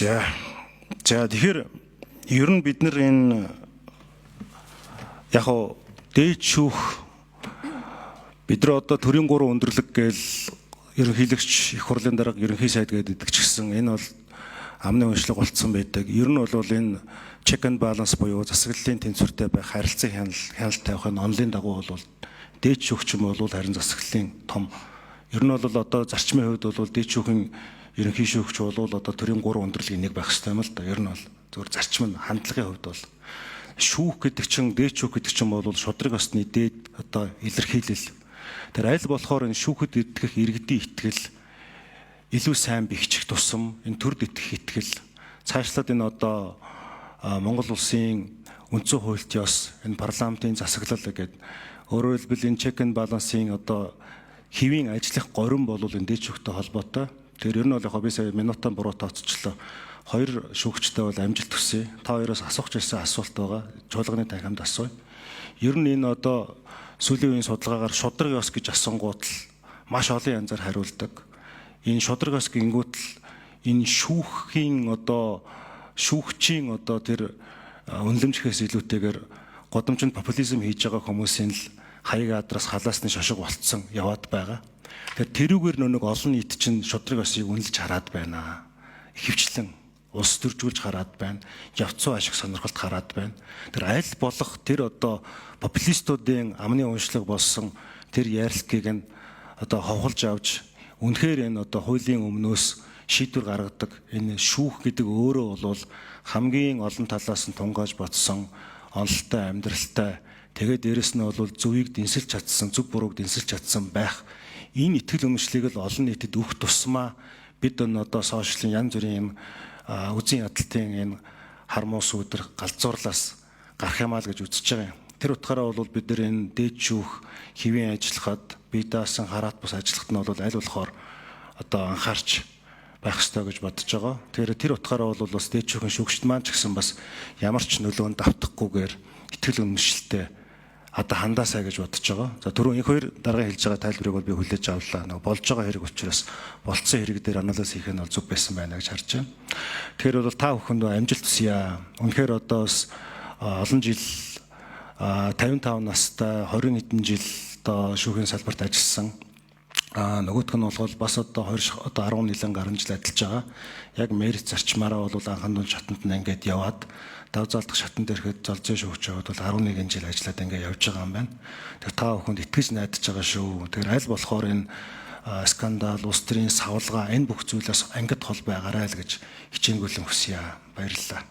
За тэгэхээр ер нь бид нар энэ яг хоо дээд шүүх бид нар одоо төрийн 3 өндөрлөг гээл ерөнхийлөгч их хурлын дарга ерөнхий сайд гэдэг ч гэсэн энэ бол амны уншлаг болцсон байдаг. Ер нь бол энэ check and balance буюу засаглалын тэнцвэртэй байх харилцан хяналт тавих нь онлын дагуу бол дээд шүүгч юм бол харин засаглалын том ер нь бол одоо зарчмын хувьд бол дээд шүүхийн ерөнхий шүүгч бол одоо төрийн 3 өндөрлөгийн нэг байх хэрэгтэй юм л да. Ер нь бол зөвхөн зарчим нь хандлагын хувьд бол шүүх гэдэг чинь дээд шүүх гэдэг чинь бол шудраг осны дээд одоо илэрхийлэл. Тэр аль болохоор энэ шүүхэд итгэх иргэдийн итгэл илүү сайн бэхжих тусам энэ төрд итгэх итгэл цаашлаад энэ одоо Монгол улсын үндсэн хуульд ёс энэ парламентын засаглал гэдэг өөрөөр хэлбэл энэ check and balance-ийн одоо хэвийн ажлах горин бол энэ дээд шүүхтэй холбоотой. Тэр ер нь бол яг би сая минутаа буруу тооцчлоо. 2 шүүгчтэй бол амжилт хүсье. Та хоёроос асуух гэсэн асуулт байгаа. Чуулганы танхимд асууя. Ер нь энэ одоо сүүлийн үеийн судалгаагаар шудраг ёс гэж асуунгууд л маш олон янзаар хариулдаг. Энэ шудраг ёс гингүүт л энэ шүүхийн одоо шүүгчийн одоо тэр үнэлэмжхээс илүүтэйгээр годамжинд популизм хийж байгаа хүмүүсийн л хаяг адраас халаасны шошго болцсон яваад байгаа. Тэгэхээр тэрүүгээр нэг олон нийт чинь шудраг ёсыг үнэлж хараад байна. Ихэвчлэн улс төржүүлж хараад байна. Явцсан ашиг сонирхолт хараад байна. Тэр аль болох тэр одоо популистуудын амны уншлаг болсон тэр ярилцгийг нь одоо ховхолж авч үнэхээр энэ одоо хуулийн өмнөөс шийдвэр гаргадаг энэ шүүх гэдэг өөрөө бол хамгийн олон талаас нь тунгааж бодсон онолтой амьдралтай тэгээд дээрэс нь бол зөвийг дэнсэлж чадсан зөв бурууг дэнсэлж чадсан байх энэ итгэл үнэмшлийг л олон нийтэд өгөх тусмаа бид энэ одоо сошиалын янз бүрийн юм үзэн ядалтын энэ хармуус өдр галзуурлаас гарах юм аа л гэж үзэж байгаа юм. Тэр утгаараа бол бид нар энэ дээд шүүх хэвийн ажиллахад бие даасан хараат бус ажиллахад нь бол аль болохоор одоо анхаарч байх ёстой гэж бодож байгаа. Тэгэхээр тэр утгаараа бол бас дээд шүүхийн шүүгчд маань ч гэсэн бас ямар ч нөлөөнд давтахгүйгээр итгэл үнэмшилтэй одоо хандаасаа гэж бодож байгаа. За түрүү энэ хоёр дараагийн хэлж байгаа тайлбарыг бол би хүлээж авлаа. Нөгөө болж байгаа хэрэг учраас болцсон хэрэг дээр анализ хийх нь бол зөв байсан байна гэж харж байна. Тэгэхээр бол та бүхэнд амжилт хүсье. Үнэхээр одоо бас олон жил 55 настай 20 хэдэн жил одоо шүүхийн салбарт ажилласан нөгөөх нь бол бас одоо 10 нэлээд гаруй жил ажиллаж байгаа. Яг мерит зарчмаараа бол анхан дунд шатанд нь ингээд яваад дав залдах шатанд ирэхэд залжээ шүүгч яваад бол 11 жил ажиллаад ингээд явж байгаа юм байна. Тэгэхээр та бүхэнд итгэж найдаж байгаа шүү. Тэгэхээр аль болохоор энэ скандал, улс төрийн савлгаа энэ бүх зүйлээс ангид хол байгаарай л гэж хичээнгүйлэн хүсье. Баярлалаа.